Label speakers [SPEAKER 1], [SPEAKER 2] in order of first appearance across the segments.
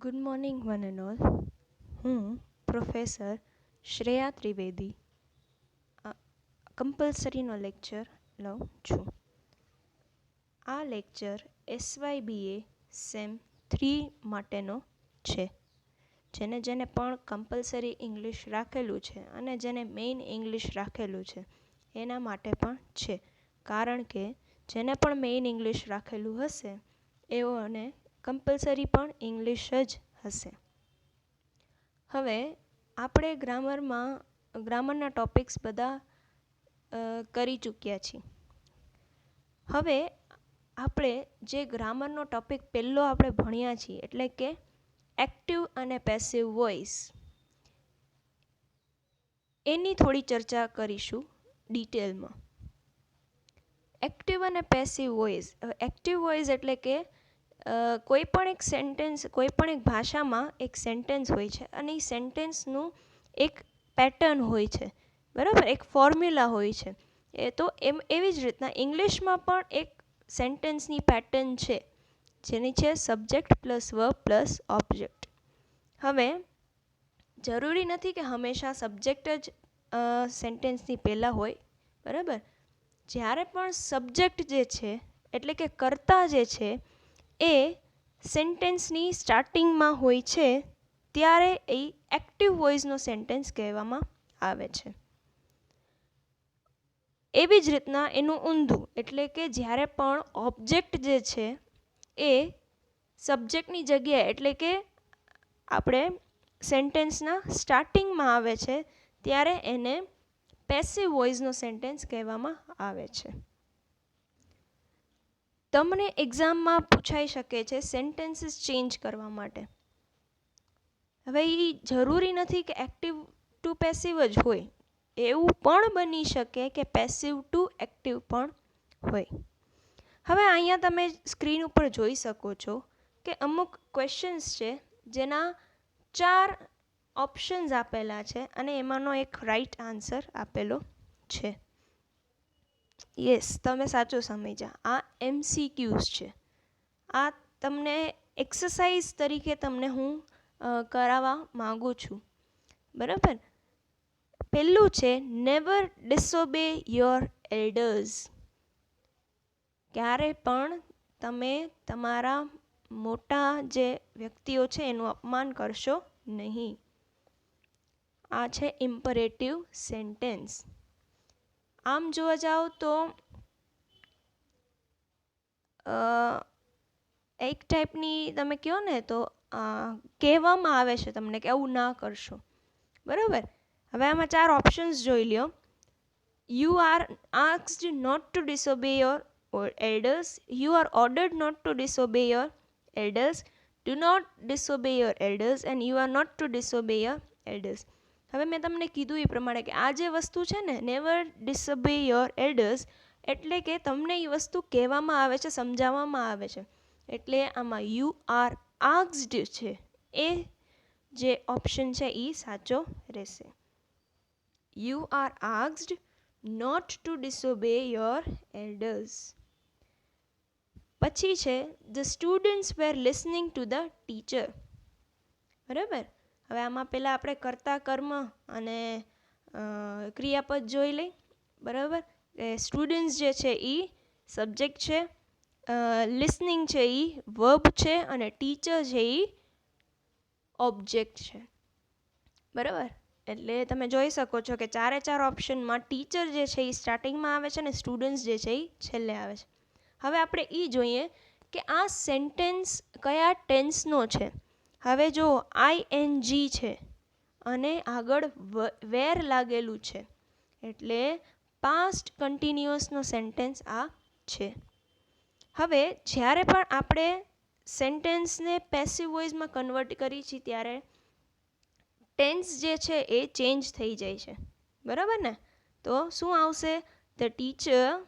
[SPEAKER 1] Good morning one and all. હું professor Shreya Trivedi કમ્પલસરીનો lecture લઉં છું. આ લેક્ચર SYBA સેમ 3 માટેનો છે. જેને પણ કમ્પલસરી ઇંગ્લિશ રાખેલું છે અને જેને મેઇન ઇંગ્લિશ રાખેલું છે એના માટે પણ છે. કારણ કે જેને પણ મેઇન ઇંગ્લિશ રાખેલું હશે એઓને કમ્પલસરી પણ ઇંગ્લિશ જ હશે. હવે આપણે ગ્રામરના ટોપિક્સ બધા કરી ચૂક્યા છીએ. હવે આપણે જે ગ્રામરનો ટોપિક પહેલો આપણે ભણ્યા છીએ એટલે કે એક્ટિવ અને પેસિવ વોઇસ, એની થોડી ચર્ચા કરીશું ડિટેલમાં. એક્ટિવ અને પેસિવ વોઇસ. એક્ટિવ વોઇસ એટલે કે કોઈ પણ એક સેન્ટેન્સ, કોઈ પણ એક ભાષામાં એક સેન્ટેન્સ હોય છે અને એ સેન્ટેન્સનું એક પેટર્ન હોય છે, બરાબર, એક ફોર્મ્યુલા હોય છે. તો એવી જ રીતના ઇંગ્લિશમાં પણ એક સેન્ટેન્સની પેટર્ન છે જેની છે subject plus verb plus object. હવે જરૂરી નથી કે હંમેશા સબ્જેક્ટ જ સેન્ટેન્સની પહેલાં હોય, બરાબર. જ્યારે પણ સબ્જેક્ટ જે છે એટલે કે કર્તા જે છે એ સેન્ટેન્સની સ્ટાર્ટિંગમાં હોય છે ત્યારે એ એક્ટિવ વોઇસનો સેન્ટેન્સ કહેવામાં આવે છે. એવી જ રીતના એનું ઊંધું એટલે કે જ્યારે પણ ઓબ્જેક્ટ જે છે એ સબ્જેક્ટની જગ્યાએ એટલે કે આપણે સેન્ટેન્સના સ્ટાર્ટિંગમાં આવે છે ત્યારે એને પેસિવ વોઇસનો સેન્ટેન્સ કહેવામાં આવે છે. તમને એક્ઝામમાં પૂછાઈ શકે છે સેન્ટેન્સીસ ચેન્જ કરવા માટે. હવે એ જરૂરી નથી કે એક્ટિવ ટુ પેસિવ જ હોય, એવું પણ બની શકે કે પેસિવ ટુ એક્ટિવ પણ હોય. હવે અહીંયા તમે સ્ક્રીન ઉપર જોઈ શકો છો કે અમુક ક્વેશ્ચન્સ છે જેના 4 ઓપ્શન્સ આપેલા છે અને એમાંનો એક રાઈટ આન્સર આપેલો છે. યસ, તમે સાચું સમજ્યા. આ MCQs છે. આ તમને એક્સરસાઇઝ તરીકે તમને હું કરાવવા માગું છું, બરાબર. પહેલું છે નેવર ડિસઓબે યોર એલ્ડર્સ. ક્યારે પણ તમે તમારા મોટા જે વ્યક્તિઓ છે એનું અપમાન કરશો નહીં. આ છે ઇમ્પરેટિવ સેન્ટેન્સ. આમ જોવા જાઓ તો એક ટાઈપની તમે કહો ને તો કહેવામાં આવે છે તમને કે આવું ના કરશો, બરાબર. હવે આમાં 4 ઓપ્શન્સ જોઈ લ્યો. You are asked not to disobey your elders, you are ordered not to disobey your elders, do not disobey your elders and you are not to disobey your elders. હવે મેં તમને કીધું એ પ્રમાણે કે આ જે વસ્તુ છે ને નેવર ડિસઓબે યોર એલ્ડર્સ એટલે કે તમને એ વસ્તુ કહેવામાં આવે છે, સમજાવવામાં આવે છે. એટલે આમાં યુ આર આસ્ક્ડ છે એ જે ઓપ્શન છે એ સાચો રહેશે. You are asked not to disobey your elders. પછી છે the students were listening to the teacher, બરાબર. હવે આમાં પહેલાં આપણે કર્તા કર્મ અને ક્રિયાપદ જોઈ લઈ, બરાબર. સ્ટુડન્ટ્સ જે છે એ સબ્જેક્ટ છે, લિસનિંગ છે એ વર્બ છે અને ટીચર છે એ ઓબ્જેક્ટ છે, બરાબર. એટલે તમે જોઈ શકો છો કે 4 ઓપ્શનમાં ટીચર જે છે એ સ્ટાર્ટિંગમાં આવે છે અને સ્ટુડન્ટ્સ જે છે એ છેલ્લે આવે છે. હવે આપણે એ જોઈએ કે આ સેન્ટેન્સ કયા ટેન્સનો છે. હવે જો ING છે અને આગળ વેર લાગેલું છે એટલે પાસ્ટ કન્ટિન્યુઅસનો સેન્ટેન્સ આ છે. હવે જ્યારે પણ આપણે સેન્ટેન્સને પેસિવ વોઇસમાં કન્વર્ટ કરીએ છીએ ત્યારે ટેન્સ જે છે એ ચેન્જ થઈ જાય છે, બરાબર ને. તો શું આવશે? ધ ટીચર,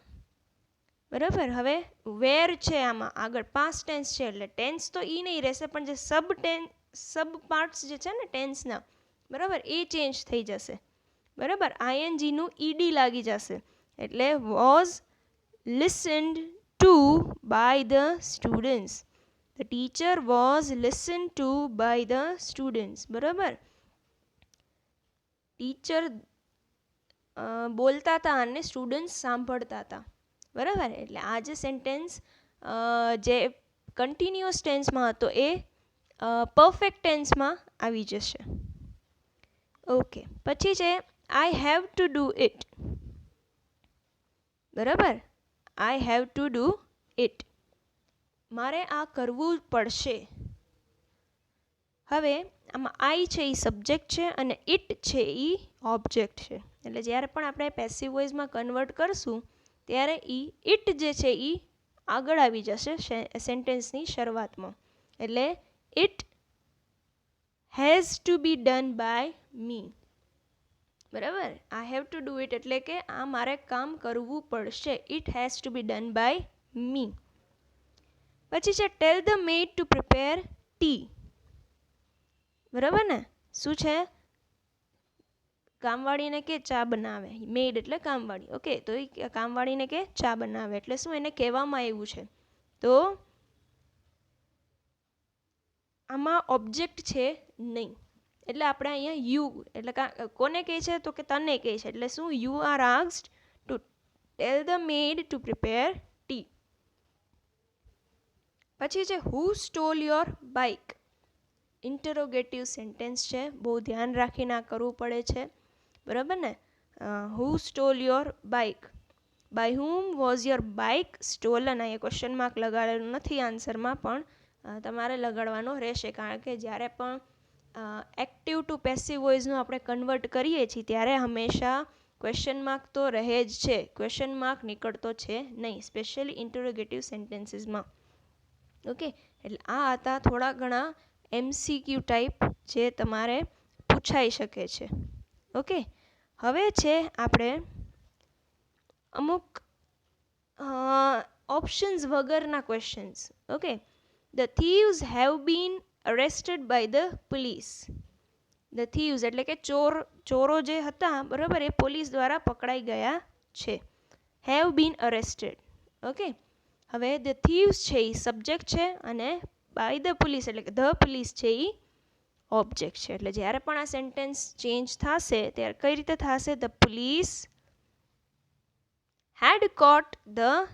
[SPEAKER 1] બરાબર. હવે વેર છે આમાં આગળ પાસ્ટ ટેન્સ છે એટલે ટેન્સ તો એ નહીં રહેશે પણ જે સબ પાર્ટ્સ જે છે ને ટેન્સના, બરાબર, એ ચેન્જ થઈ જશે, બરાબર. INGનું ED લાગી જશે એટલે was listened to by the students. The teacher was listen to by the students. બરાબર, ટીચર બોલતા હતા અને સ્ટુડન્ટ્સ સાંભળતા હતા. બરાબર, એટલે આ જે સેન્ટેન્સ જે કન્ટિન્યુઅસ ટેન્સમાં હતો એ પરફેક્ટ ટેન્સમાં આવી જશે. ઓકે, પછી છે I have to do it. બરાબર, I have to do it, મારે આ કરવું પડશે. હવે આમાં આઈ છે એ સબ્જેક્ટ છે અને ઇટ છે એ ઓબ્જેક્ટ છે. એટલે જ્યારે પણ આપણે પેસિવ વોઇસમાં કન્વર્ટ કરશું ત્યારે ઇટ જે છે એ આગળ આવી જશે સેન્ટેન્સની શરૂઆતમાં. એટલે it has to be done by me. બરાબર, I have to do it એટલે કે આ મારે કામ કરવું પડશે. It has to be done by me. પછી છે tell the maid to prepare tea. બરાબર ને, શું છે? કામવાળીને કે ચા બનાવે. મેડ એટલે કામવાળી. ઓકે, તો એ કામવાળીને કે ચા બનાવે એટલે શું, એને કહેવામાં આવ્યું છે. તો આમાં ઓબ્જેક્ટ છે નહીં, એટલે આપણે અહીંયા યુ એટલે કોને કહે છે, તો કે તને કહે છે. એટલે શું, you are asked to tell the maid to prepare T. પછી છે હુ stole your bike. Interrogative sentence છે, બહુ ધ્યાન રાખીને આ કરવું પડે છે. બરાબર ને, who stole your bike, by whom was your bike stolen. અહીંયા ક્વેશ્ચન માર્ક લગાડેલું નથી આન્સરમાં, પણ તમારે લગાડવાનો રહેશે, કારણ કે જ્યારે પણ એક્ટિવ ટુ પેસિવ વોઇસનું આપણે કન્વર્ટ કરીએ છીએ ત્યારે હંમેશા ક્વેશ્ચન માર્ક તો રહે જ છે, ક્વેશ્ચન માર્ક નીકળતો છે નહીં, સ્પેશિયલી ઇન્ટરોગેટિવ સેન્ટેન્સીસમાં. ઓકે, એટલે આ હતા થોડા ઘણા MCQ ટાઈપ જે તમારે પૂછાઈ શકે છે. ઓકે, હવે છે આપણે અમુક ઓપ્શન્સ વગરના questions. Okay, the thieves have been arrested by the police. The thieves એટલે કે ચોરો જે હતા, બરાબર, એ પોલીસ દ્વારા પકડાઈ ગયા છે. Have been arrested. ઓકે, હવે ધ થીવ્સ છે એ સબ્જેક્ટ છે અને બાય ધ પોલીસ એટલે કે ધ પોલીસ છે એ ઓબ્જેક્ટ છે. એટલે જ્યારે પણ આ સેન્ટેન્સ ચેન્જ થશે ત્યારે કઈ રીતે થશે, the police had caught the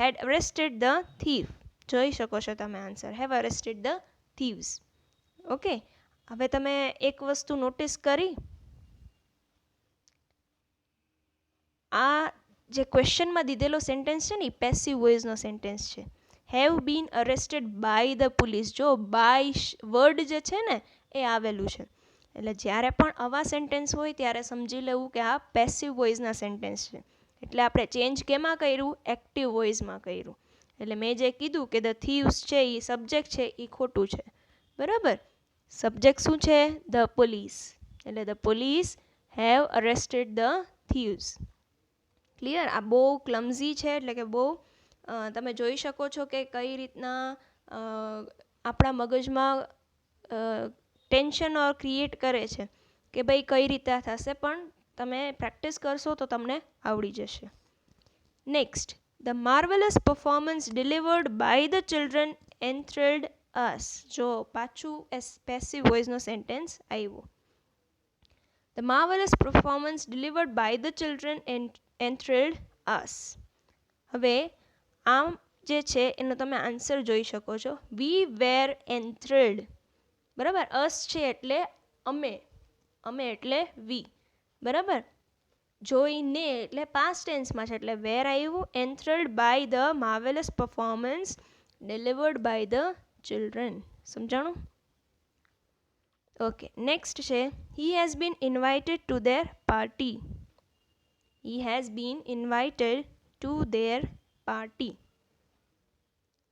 [SPEAKER 1] had arrested the thief. જોઈ શકો છો તમે answer, have arrested the thieves. Okay, હવે તમે એક વસ્તુ નોટિસ કરી, આ જે ક્વેશ્ચનમાં દીધેલો સેન્ટેન્સ છે ને એ પેસિવ વોઇસનો સેન્ટેન્સ છે. Have been arrested by the police, જો બાય વર્ડ જે છે ને એ આવેલું છે. એટલે જ્યારે પણ આવા સેન્ટેન્સ હોય ત્યારે સમજી લેવું કે આ પેસિવ વોઇસના સેન્ટેન્સ છે. એટલે આપણે ચેન્જ કેમાં કર્યું, એક્ટિવ વોઇસમાં કર્યું. એટલે મેં જે કીધું કે ધ થીવ્સ છે એ સબ્જેક્ટ છે એ ખોટું છે. બરાબર, સબ્જેક્ટ શું છે, ધ પોલીસ. એટલે the police have arrested the thieves. Clear? આ બહુ ક્લમઝી છે, એટલે કે બહુ તમે જોઈ શકો છો કે કઈ રીતના આપણા મગજમાં ટેન્શન ઓર ક્રિએટ કરે છે કે ભાઈ કઈ રીતે થશે, પણ તમે પ્રેક્ટિસ કરશો તો તમને આવડી જશે. Next, the marvellous performance delivered by the children enthralled us. જો પાછું પેસિવ વોઇસનો સેન્ટેન્સ આવ્યો. The marvellous performance delivered by the children enthralled us. હવે આમ જે છે એનો તમે આન્સર જોઈ શકો છો, વી વેર એન્થ્રિલ્ડ. બરાબર, અસ છે એટલે અમે, અમે એટલે વી. બરાબર, જોઈને એટલે પાસ્ટ ટેન્સમાં છે એટલે વેર આવ્યું, enthralled by the marvellous performance delivered by the children. સમજાણું? ઓકે, નેક્સ્ટ છે he has been invited to their party. He has been invited to their party.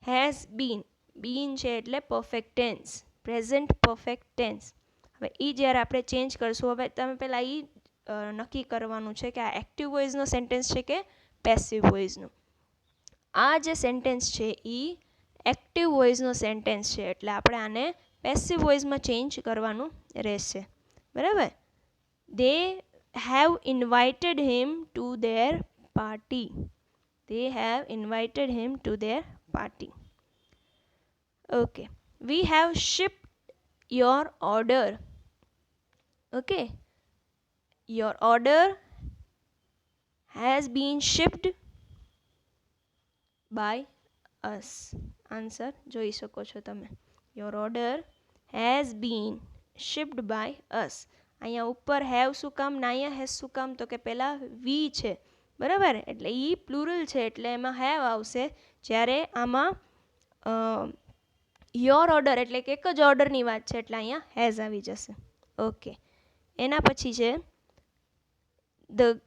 [SPEAKER 1] Has been, been છે એટલે perfect tense, present perfect tense. હવે એ જ્યારે આપણે change કરશું, હવે તમે પહેલાં એ નક્કી કરવાનું છે કે આ એક્ટિવ વોઇસનો સેન્ટેન્સ છે કે પેસિવ વોઇસનો. આ જે સેન્ટેન્સ છે એ એક્ટિવ વોઇસનો સેન્ટેન્સ છે, એટલે આપણે આને પેસિવ વોઇસમાં ચેન્જ કરવાનું રહેશે. બરાબર, they have invited him to their party. They have invited him to their party. Okay, we have shipped your order. Okay, your order has been shipped by us. Answer જોઈ શકો છો તમે. Your order has been shipped by us. અહીંયા ઉપર have શું કામ ને અહીંયા હેઝ શું કામ? તો કે પહેલાં વી છે, બરાબર, એટલે એ પ્લુરલ છે એટલે એમાં હેવ આવશે. જ્યારે આમાં યોર ઓર્ડર એટલે કે એક જ ઓર્ડરની વાત છે એટલે અહીંયા હેઝ આવી જશે. ઓકે, એના પછી છે the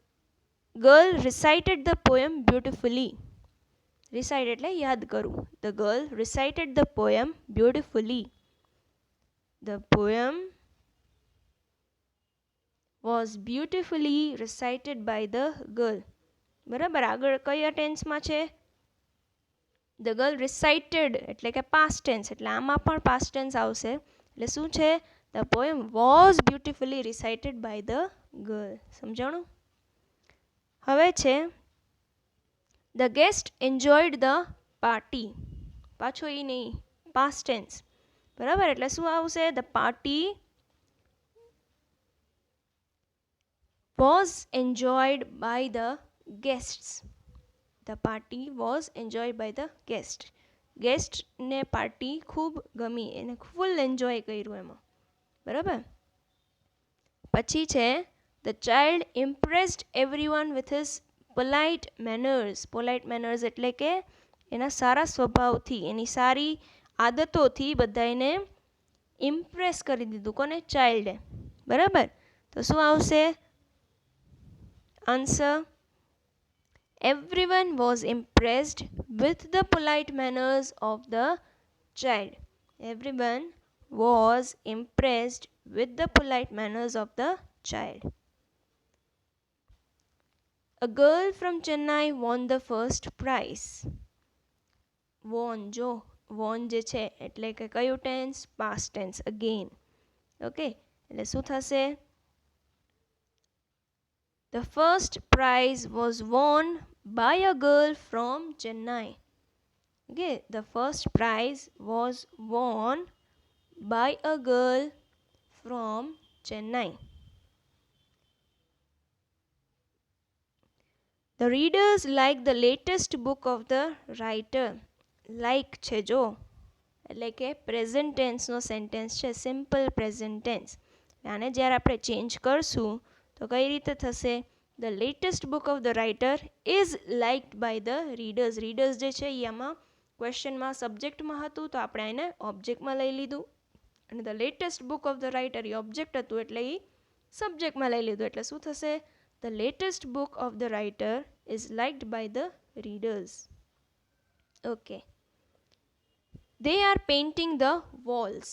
[SPEAKER 1] girl recited the poem beautifully. Recite એટલે યાદ કરવું. The girl recited the poem beautifully. The poem was beautifully recited by the girl. બરાબર, આગળ કયા ટેન્સમાં છે? ધ ગર્લ રિસાઇટેડ એટલે કે પાસ્ટ ટેન્સ, એટલે આમાં પણ પાસ્ટ ટેન્સ આવશે. એટલે શું છે? The poem was beautifully recited by the girl. સમજાણું? હવે છે the guest enjoyed the party. પાછો એ નહીં, પાસ્ટ ટેન્સ, બરાબર, એટલે શું આવશે? The party was enjoyed by the guests. The party was enjoyed by the guest. ગેસ્ટને પાર્ટી ખૂબ ગમી, એને ફૂલ એન્જોય કર્યું એમાં, બરાબર. પછી છે the child impressed everyone with his polite manners. Polite manners એટલે કે એના સારા સ્વભાવથી, એની સારી આદતોથી બધાને ઇમ્પ્રેસ કરી દીધું. કોને? ચાઇલ્ડે. બરાબર, તો શું આવશે answer? Everyone was impressed with the polite manners of the child. Everyone was impressed with the polite manners of the child. A girl from Chennai won the first prize. Won, જો won જે છે એટલે કે કયું tense? Past tense again. Okay, એટલે શું થશે? The first prize was won by a girl from Chennai. Okay, the first prize was won by a girl from Chennai. The readers like the latest book of the writer. Like છે જો, એટલે કે present ટેન્સનો sentence છે, simple present tense. આને જ્યારે આપણે change કરશું તો કઈ રીતે થશે? The latest book of the writer is liked by the readers. Readers જે છે એ આમાં ક્વેશ્ચનમાં સબ્જેક્ટમાં હતું તો આપણે એને ઓબ્જેક્ટમાં લઈ લીધું, અને the latest book of the writer એ ઓબ્જેક્ટ હતું એટલે એ સબ્જેક્ટમાં લઈ લીધું. એટલે શું થશે? The latest book of the writer is liked by the readers. Okay, they are painting the walls.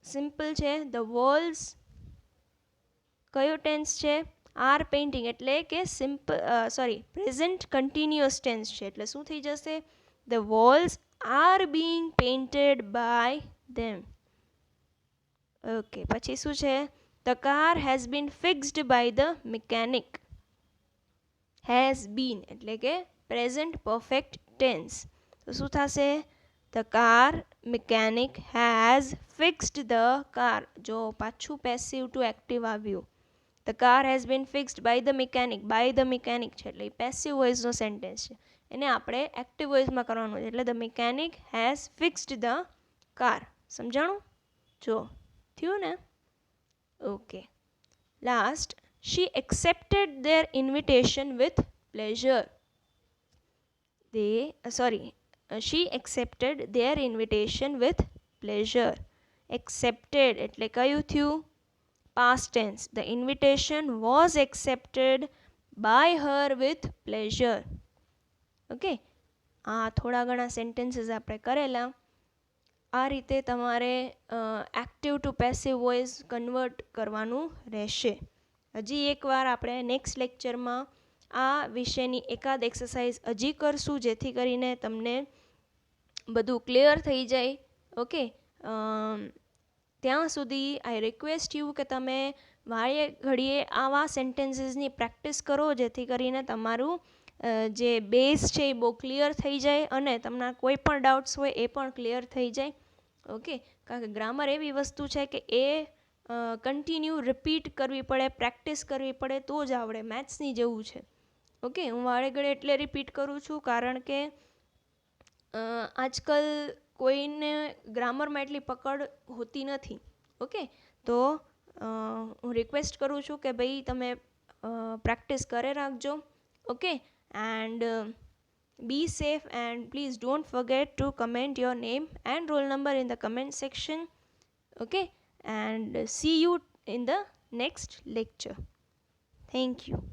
[SPEAKER 1] Simple છે. ધ વોલ્સ કયો ટેન્સ છે? આર પેઇન્ટિંગ એટલે કે સિમ્પલ પ્રેઝન્ટ કન્ટિન્યુઅસ ટેન્સ છે એટલે શું થઈ જશે? The walls are being painted by them. Okay, પછી શું છે? The car has been fixed by the mechanic. Has been એટલે કે પ્રેઝન્ટ પરફેક્ટ ટેન્સ, તો શું થશે? The car mechanic has fixed the car. જો પાછું પેસિવ ટુ એક્ટિવ આવ્યું. The car has been fixed by the mechanic. By the mechanic છે એટલે પેસિવ વોઇસનો સેન્ટેન્સ છે, એને આપણે એક્ટિવ વોઇસમાં કરવાનું છે. એટલે the mechanic has fixed the car. સમજાણું? જો થયું ને? Okay, last, she accepted their invitation with pleasure. she accepted their invitation with pleasure. Accepted એટલે કયું થયું? Past tense. The invitation was accepted by her with pleasure. Okay, આ થોડા ઘણા સેન્ટેન્સીસ આપણે કરેલા. આ રીતે તમારે active to passive voice convert કરવાનું રહેશે. હજી એકવાર આપણે નેક્સ્ટ લેક્ચરમાં આ વિષયની એકાદ એક્સરસાઇઝ હજી કરશું જેથી કરીને તમને બધું ક્લિયર થઈ જાય. ઓકે, ત્યાં સુધી આઈ રિક્વેસ્ટ યુ કે તમે વારે ઘડીએ આવા સેન્ટેન્સીસની પ્રેક્ટિસ કરો જેથી કરીને તમારું જે બેઝ છે એ બહુ ક્લિયર થઈ જાય અને તમને કોઈ પણ ડાઉટ્સ હોય એ પણ ક્લિયર થઈ જાય. ઓકે, કારણ કે ગ્રામર એવી વસ્તુ છે કે એ કન્ટિન્યુ રિપીટ કરવી પડે, પ્રેક્ટિસ કરવી પડે તો જ આવડે. મેથ્સની જેવું છે. ઓકે, હું વાળે ઘડે એટલે રિપીટ કરું છું કારણ કે આજકાલ કોઈને ગ્રામરમાં એટલી પકડ હોતી નથી. ઓકે, તો હું રિક્વેસ્ટ કરું છું કે ભાઈ તમે પ્રેક્ટિસ કરે રાખજો. Okay, and be safe and please don't forget to comment your name and roll number in the comment section. Okay, and see you in the next lecture. Thank you.